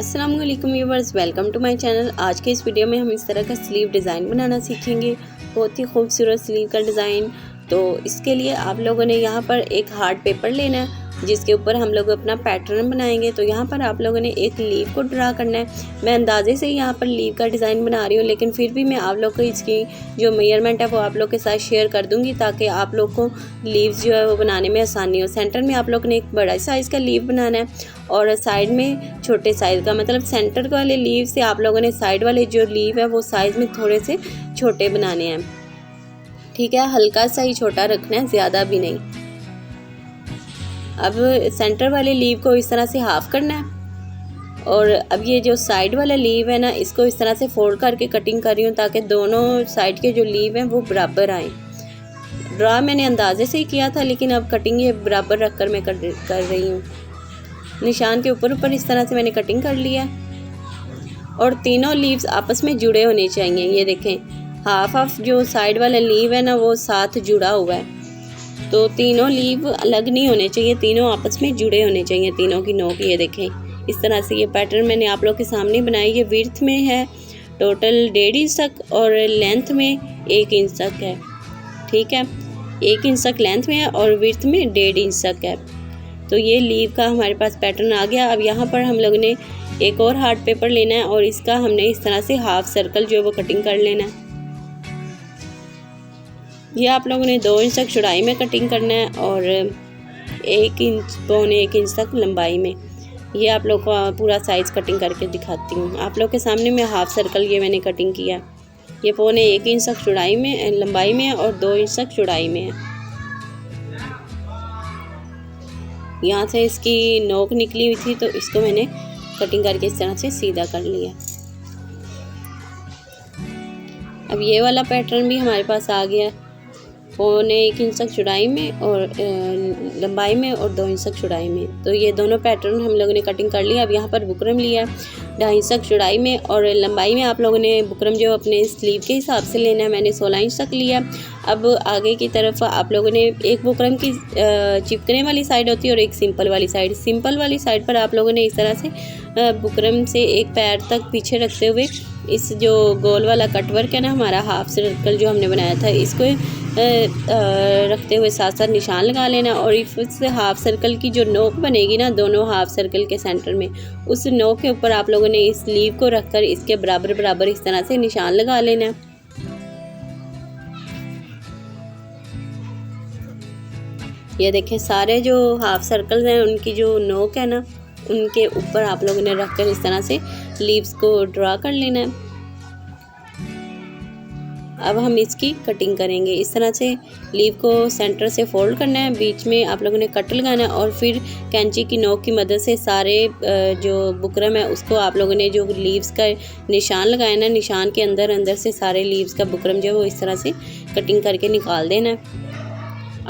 अस्सलाम वालेकुम viewers, welcome to my channel. आज के इस वीडियो में हम इस तरह का स्लीव डिज़ाइन बनाना सीखेंगे। बहुत ही खूबसूरत स्लीव का डिज़ाइन। तो इसके लिए आप लोगों ने यहाँ पर एक हार्ड पेपर लेना है जिसके ऊपर हम लोग अपना पैटर्न बनाएंगे। तो यहाँ पर आप लोगों ने एक लीव को ड्रा करना है। मैं अंदाजे से यहाँ पर लीव का डिज़ाइन बना रही हूँ, लेकिन फिर भी मैं आप लोग को इसकी जो मेजरमेंट है वो आप लोग के साथ शेयर कर दूँगी ताकि आप लोग को लीव्स जो है वो बनाने में आसानी हो। सेंटर में आप लोग ने एक बड़ा साइज़ का लीव बनाना है और साइड में छोटे साइज़ का, मतलब सेंटर वाले लीव से आप लोगों ने साइड वाले जो लीव है वो साइज़ में थोड़े से छोटे बनाने हैं। ठीक है, हल्का सा ही छोटा रखना है, ज़्यादा भी नहीं। अब सेंटर वाले लीव को इस तरह से हाफ करना है और अब ये जो साइड वाला लीव है ना, इसको इस तरह से फोल्ड करके कटिंग कर रही हूँ ताकि दोनों साइड के जो लीव हैं वो बराबर आए। ड्रा मैंने अंदाजे से ही किया था, लेकिन अब कटिंग ये बराबर रख कर मैं कर रही हूँ। निशान के ऊपर इस तरह से मैंने कटिंग कर लिया और तीनों लीव्स आपस में जुड़े होने चाहिए। ये देखें, हाफ जो साइड वाला लीव है ना वो साथ जुड़ा हुआ है, तो तीनों लीव अलग नहीं होने चाहिए, तीनों आपस में जुड़े होने चाहिए, तीनों की नोक। ये देखें, इस तरह से ये पैटर्न मैंने आप लोग के सामने बनाई। ये विड्थ में है टोटल 1.5 इंच तक और लेंथ में 1 इंच तक है। ठीक है, 1 इंच तक लेंथ में है और विड्थ में 1.5 इंच तक है। तो ये लीव का हमारे पास पैटर्न आ गया। अब यहाँ पर हम लोग ने एक और हार्ड पेपर लेना है और इसका हमने इस तरह से हाफ सर्कल जो है वो कटिंग कर लेना है। ये आप लोगों ने 2 इंच तक चौड़ाई में कटिंग करना है और 1 इंच पौने 1 इंच तक लंबाई में। ये आप लोग को पूरा साइज़ कटिंग करके दिखाती हूँ। आप लोग के सामने में हाफ सर्कल ये मैंने कटिंग किया। ये पौने 1 इंच तक चौड़ाई में लंबाई में है और 2 इंच तक चौड़ाई में है। यहाँ से इसकी नोक निकली हुई थी तो इसको मैंने कटिंग करके इस तरह से सीधा कर लिया। अब ये वाला पैटर्न भी हमारे पास आ गया, पौने 1 इंच तक चौड़ाई में और लंबाई में और 2 इंच तक चौड़ाई में। तो ये दोनों पैटर्न हम लोगों ने कटिंग कर लिया। अब यहाँ पर बुकरम लिया 2.5 इंच तक चौड़ाई में और लंबाई में आप लोगों ने बुकरम जो अपने स्लीव के हिसाब से लेना है। मैंने 16 इंच तक लिया। अब आगे की तरफ आप लोगों ने एक बुकरम की चिपकने वाली साइड होती है और एक सिंपल वाली साइड। सिंपल वाली साइड पर आप लोगों ने इस तरह से बुकरम से एक पैर तक पीछे रखते हुए इस जो गोल वाला कटवर्क है ना, हमारा हाफ सर्कल जो हमने बनाया था, इसको रखते हुए साथ साथ निशान लगा लेना और इस हाफ सर्कल की जो नोक बनेगी ना दोनों हाफ सर्कल के सेंटर में, उस नोक के ऊपर आप लोगों ने इस लीव को रखकर इसके बराबर बराबर इस तरह से निशान लगा लेना। ये देखें, सारे जो हाफ सर्कल्स हैं उनकी जो नोक है ना उनके ऊपर आप लोगों ने रखकर इस तरह से लीव्स को ड्रा कर लेना है। अब हम इसकी कटिंग करेंगे। इस तरह से लीव को सेंटर से फोल्ड करना है, बीच में आप लोगों ने कट लगाना है और फिर कैंची की नोक की मदद से सारे जो बुकरम है उसको आप लोगों ने जो लीव्स का निशान लगाया ना, निशान के अंदर से सारे लीव्स का बुकरम जो है वो इस तरह से कटिंग करके निकाल देना है।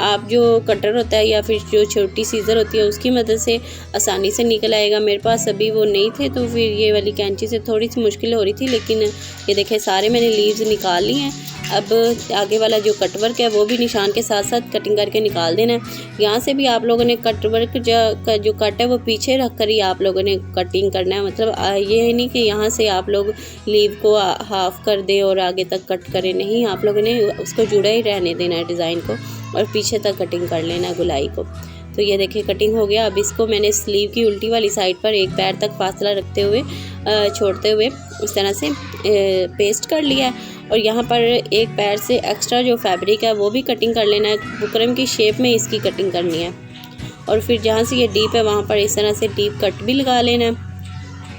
आप जो कटर होता है या फिर जो छोटी सीज़र होती है उसकी मदद से आसानी से निकल आएगा। मेरे पास अभी वो नहीं थे तो फिर ये वाली कैंची से थोड़ी सी मुश्किल हो रही थी, लेकिन ये देखें सारे मैंने लीव्स निकाल ली हैं। अब आगे वाला जो कटवर्क है वो भी निशान के साथ साथ कटिंग करके निकाल देना है। यहाँ से भी आप लोगों ने कटवर्क जो कट है वो पीछे रख कर ही आप लोगों ने कटिंग करना है। मतलब ये है नहीं कि यहाँ से आप लोग लीव को हाफ कर दें और आगे तक कट करें, नहीं, आप लोगों ने उसको जुड़ा ही रहने देना है डिज़ाइन को और पीछे तक कटिंग कर लेना है गुलाई को। तो ये देखिए कटिंग हो गया। अब इसको मैंने स्लीव की उल्टी वाली साइड पर एक पैर तक फासला रखते हुए छोड़ते हुए इस तरह से पेस्ट कर लिया है और यहाँ पर एक पैर से एक्स्ट्रा जो फैब्रिक है वो भी कटिंग कर लेना है। बुकरम की शेप में इसकी कटिंग करनी है और फिर जहाँ से ये डीप है वहाँ पर इस तरह से डीप कट भी लगा लेना है।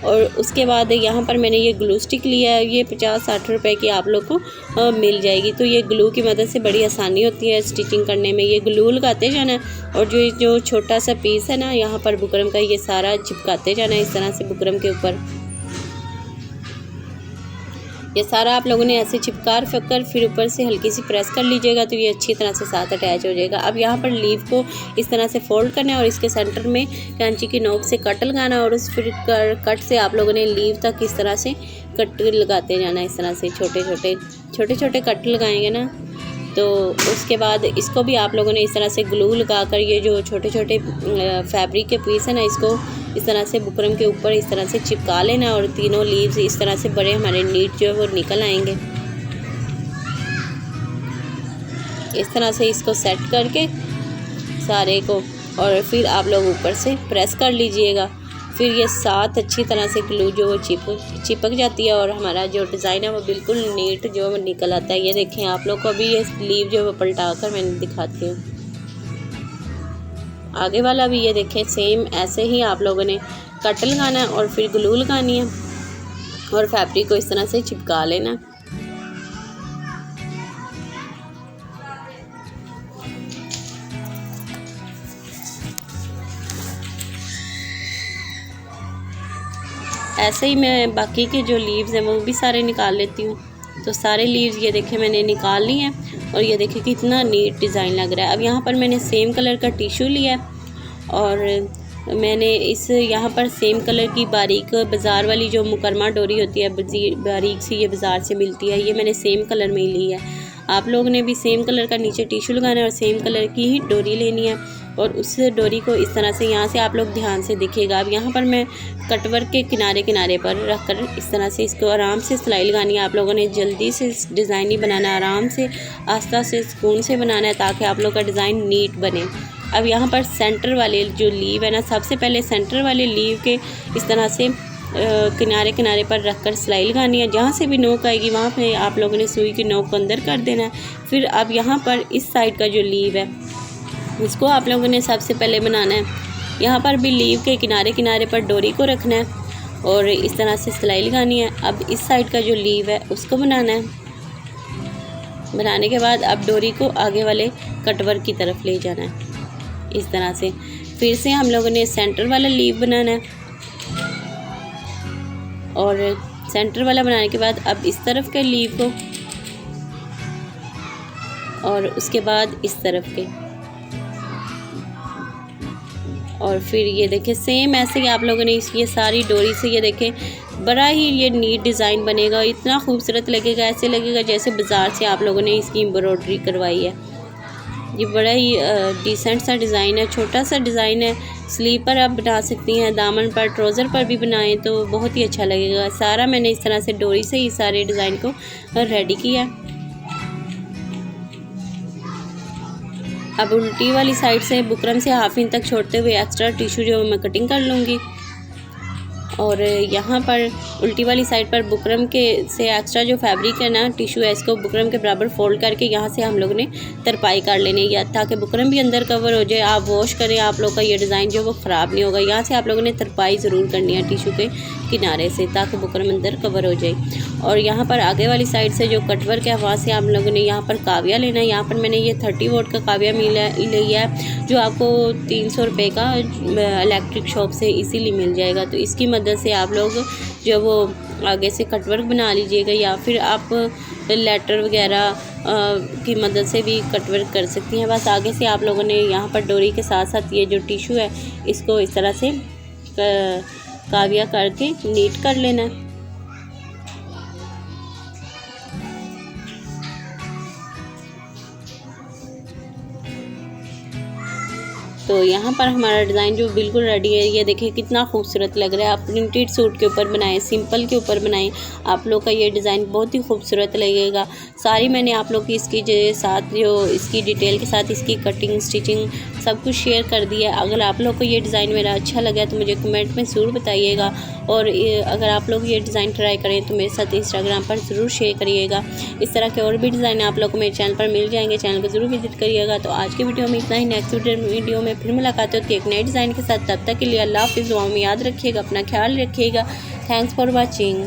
और उसके बाद यहाँ पर मैंने ये ग्लू स्टिक लिया है, ये 50-60 रुपए की आप लोग को मिल जाएगी। तो ये ग्लू की मदद से बड़ी आसानी होती है स्टिचिंग करने में। ये ग्लू लगाते जाना है और जो छोटा सा पीस है ना यहाँ पर बुकरम का, ये सारा चिपकाते जाना है इस तरह से बुकरम के ऊपर। ये सारा आप लोगों ने ऐसे चिपका कर फिर ऊपर से हल्की सी प्रेस कर लीजिएगा तो ये अच्छी तरह से साथ अटैच हो जाएगा। अब यहाँ पर लीव को इस तरह से फोल्ड करना है और इसके सेंटर में कैंची की नोक से कट लगाना और उस फिर कट से आप लोगों ने लीव तक इस तरह से कट लगाते जाना। इस तरह से छोटे छोटे कट लगाएंगे ना तो उसके बाद इसको भी आप लोगों ने इस तरह से ग्लू लगा कर ये जो छोटे छोटे फैब्रिक के पीस है ना, इसको इस तरह से बुकरम के ऊपर इस तरह से चिपका लेना और तीनों लीव्स इस तरह से बड़े हमारे नीट जो है वो निकल आएंगे। इस तरह से इसको सेट करके सारे को, और फिर आप लोग ऊपर से प्रेस कर लीजिएगा। फिर ये साथ अच्छी तरह से ग्लू जो वो चिपक जाती है और हमारा जो डिज़ाइन है वो बिल्कुल नीट जो वो निकल आता है। ये देखें, आप लोग को अभी ये लीव जो वो पलटा कर मैंने दिखाती हूँ। आगे वाला भी ये देखें, सेम ऐसे ही आप लोगों ने कट लगाना है और फिर ग्लू लगानी है और फैब्रिक को इस तरह से चिपका लेना। ऐसे ही मैं बाकी के जो लीव्स हैं वो भी सारे निकाल लेती हूँ। तो सारे लीव्स ये देखें मैंने निकाल ली हैं और ये देखें कितना नीट डिज़ाइन लग रहा है। अब यहाँ पर मैंने सेम कलर का टिश्यू लिया है और मैंने इस यहाँ पर सेम कलर की बारीक बाज़ार वाली जो मुकरमा डोरी होती है, बारीक सी, ये बाज़ार से मिलती है, ये मैंने सेम कलर में ही ली है। आप लोगों ने भी सेम कलर का नीचे टिश्यू लगाना है और सेम कलर की ही डोरी लेनी है और उस डोरी को इस तरह से यहाँ से आप लोग ध्यान से दिखेगा। अब यहाँ पर मैं कटवर्क के किनारे किनारे पर रख कर इस तरह से इसको आराम से सिलाई लगानी है। आप लोगों ने जल्दी से डिज़ाइन नहीं बनाना, आराम से आस्ता से सुकून से बनाना है ताकि आप लोग का डिज़ाइन नीट बने। अब यहाँ पर सेंटर वाले जो लीव है ना, सबसे पहले सेंटर वाले लीव के इस तरह से किनारे किनारे पर रख कर सिलाई लगानी है। जहाँ से भी नोक आएगी वहाँ पे आप लोगों ने सुई की नोक को अंदर कर देना है। फिर अब यहाँ पर इस साइड का जो लीव है उसको आप लोगों ने सबसे पहले बनाना है। यहाँ पर भी लीव के किनारे किनारे पर डोरी को रखना है और इस तरह से सिलाई लगानी है। अब इस साइड का जो लीव है उसको बनाना है। बनाने के बाद अब डोरी को आगे वाले कटवर्क की तरफ ले जाना है इस तरह से। फिर से हम लोगों ने सेंटर वाला लीव बनाना है और सेंटर वाला बनाने के बाद अब इस तरफ के लीव को और उसके बाद इस तरफ के, और फिर ये देखें सेम ऐसे ही आप लोगों ने ये सारी डोरी से ये देखें बड़ा ही ये नीट डिज़ाइन बनेगा। इतना खूबसूरत लगेगा, ऐसे लगेगा जैसे बाज़ार से आप लोगों ने इसकी एम्ब्रॉयडरी करवाई है। ये बड़ा ही डिसेंट सा डिज़ाइन है, छोटा सा डिज़ाइन है। स्लीव पर आप बना सकती हैं, दामन पर, ट्राउज़र पर भी बनाएं तो बहुत ही अच्छा लगेगा। सारा मैंने इस तरह से डोरी से ही सारे डिज़ाइन को रेडी किया। अब उल्टी वाली साइड से बुकरम से हाफ इंच तक छोड़ते हुए एक्स्ट्रा टिश्यू जो मैं कटिंग कर लूँगी और यहाँ पर उल्टी वाली साइड पर बुकरम के से एक्स्ट्रा जो फैब्रिक है ना, टिश्यू है, इसको बुकरम के बराबर फोल्ड करके यहाँ से हम लोगों ने तरपाई कर लेनी है ताकि बुकरम भी अंदर कवर हो जाए। आप वॉश करें, आप लोग का ये डिज़ाइन जो वो ख़राब नहीं होगा। यहाँ से आप लोगों ने तरपाई ज़रूर करनी है टिश्यू के किनारे से ताकि बुकरम अंदर कवर हो जाए। और यहाँ पर आगे वाली साइड से जो कटवर्क है वहाँ से आप लोगों ने यहाँ पर काविया लेना है। यहाँ पर मैंने ये 30 वोट का काविया लिया है जो आपको 300 रुपये का इलेक्ट्रिक शॉप से इजीली मिल जाएगा। तो इसकी मदद से आप लोग जो वो आगे से कटवर्क बना लीजिएगा या फिर आप लेटर वगैरह की मदद से भी कटवर्क कर सकती हैं। बस आगे से आप लोगों ने यहाँ पर डोरी के साथ साथ ये जो टिश्यू है इसको इस तरह से काविया करके नीट कर लेना है। तो यहाँ पर हमारा डिज़ाइन जो बिल्कुल रेडी है। ये देखिए कितना खूबसूरत लग रहा है। आप प्रिंटेड सूट के ऊपर बनाएं, सिंपल के ऊपर बनाएं, आप लोग का ये डिज़ाइन बहुत ही खूबसूरत लगेगा। सारी मैंने आप लोग की इसकी साथ जो इसकी डिटेल के साथ इसकी कटिंग, स्टिचिंग सब कुछ शेयर कर दिया है। अगर आप लोग को ये डिज़ाइन मेरा अच्छा लगा तो मुझे कमेंट में ज़रूर बताइएगा और अगर आप लोग ये डिज़ाइन ट्राई करें तो मेरे साथ इंस्टाग्राम पर ज़रूर शेयर करिएगा। इस तरह के और भी डिज़ाइन आप लोग को मेरे चैनल पर मिल जाएंगे, चैनल को ज़रूर विजिट करिएगा। तो आज की वीडियो में इतना ही। नेक्स्ट वीडियो में फिर मुलाकात होती है एक नए डिज़ाइन के साथ। तब तक के लिए अल्लाह हाफ़िज़। दुआ में याद रखिएगा, अपना ख्याल रखिएगा। Thanks for watching.